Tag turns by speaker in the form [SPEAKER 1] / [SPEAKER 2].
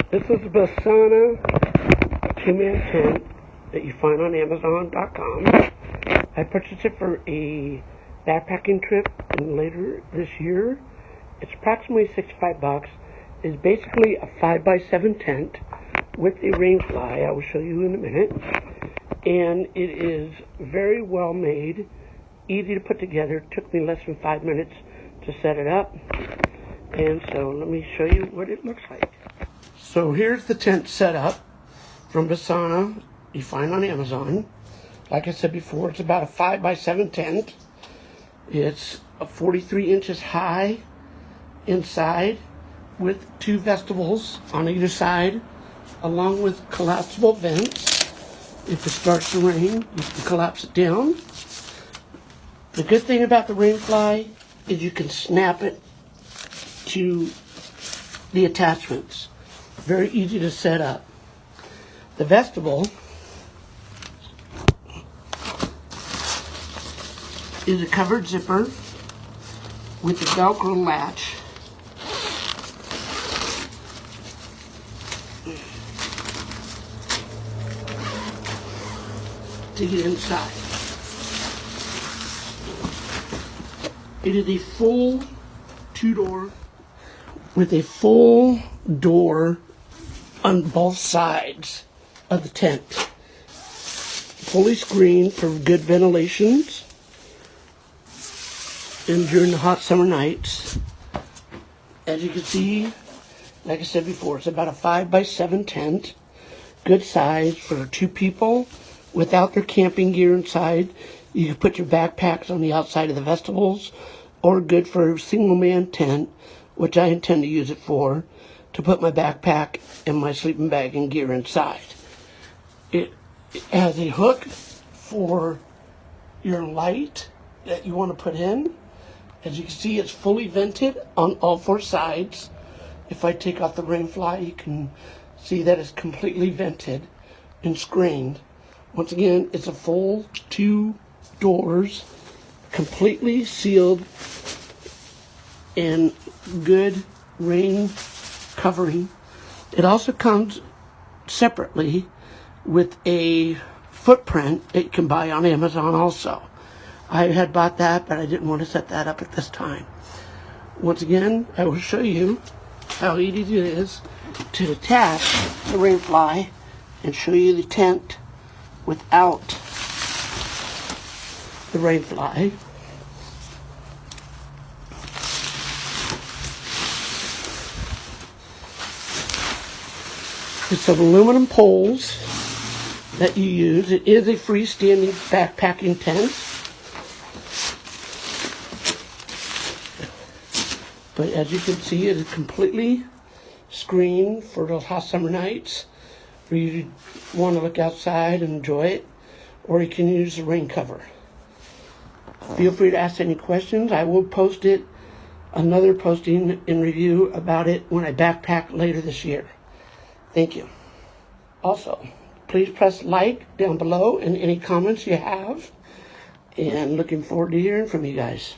[SPEAKER 1] This is a Bisinna two-man tent that you find on Amazon.com. I purchased it for a backpacking trip later this year. It's approximately $65. It's basically a 5x7 tent with a rain fly. I will show you in a minute. And it is very well made, easy to put together. It took me less than 5 minutes to set it up. And so let me show you what it looks like. So here's the tent set up from Bisinna. You find on Amazon. Like I said before, it's about a 5x7 tent. It's 43 inches high inside with 2 vestibules on either side, along with collapsible vents. If it starts to rain, you can collapse it down. The good thing about the rain fly is you can snap it to the attachments. Very easy to set up. The vestibule is a covered zipper with a Velcro latch. To get inside. It is a full 2-door with a full door on both sides of the tent. Fully screened for good ventilations. And during the hot summer nights, as you can see, like I said before, it's about a 5x7 tent. Good size for 2 people without their camping gear inside. You can put your backpacks on the outside of the vestibules, or good for a single man tent, which I intend to use it for, to put my backpack and my sleeping bag and gear inside. It has a hook for your light that you want to put in. As you can see, it's fully vented on all 4 sides. If I take off the rain fly, you can see that it's completely vented and screened. Once again, it's a full 2 doors, completely sealed, and good rain covering. It also comes separately with a footprint that you can buy on Amazon also. I had bought that, but I didn't want to set that up at this time. Once again, I will show you how easy it is to attach the rain fly and show you the tent without the rain fly. It's some aluminum poles that you use. It is a freestanding backpacking tent. But as you can see, it is completely screened for those hot summer nights where you want to look outside and enjoy it, or you can use the rain cover. Feel free to ask any questions. I will post another posting and review about it when I backpack later this year. Thank you. Also, please press like down below and any comments you have. And looking forward to hearing from you guys.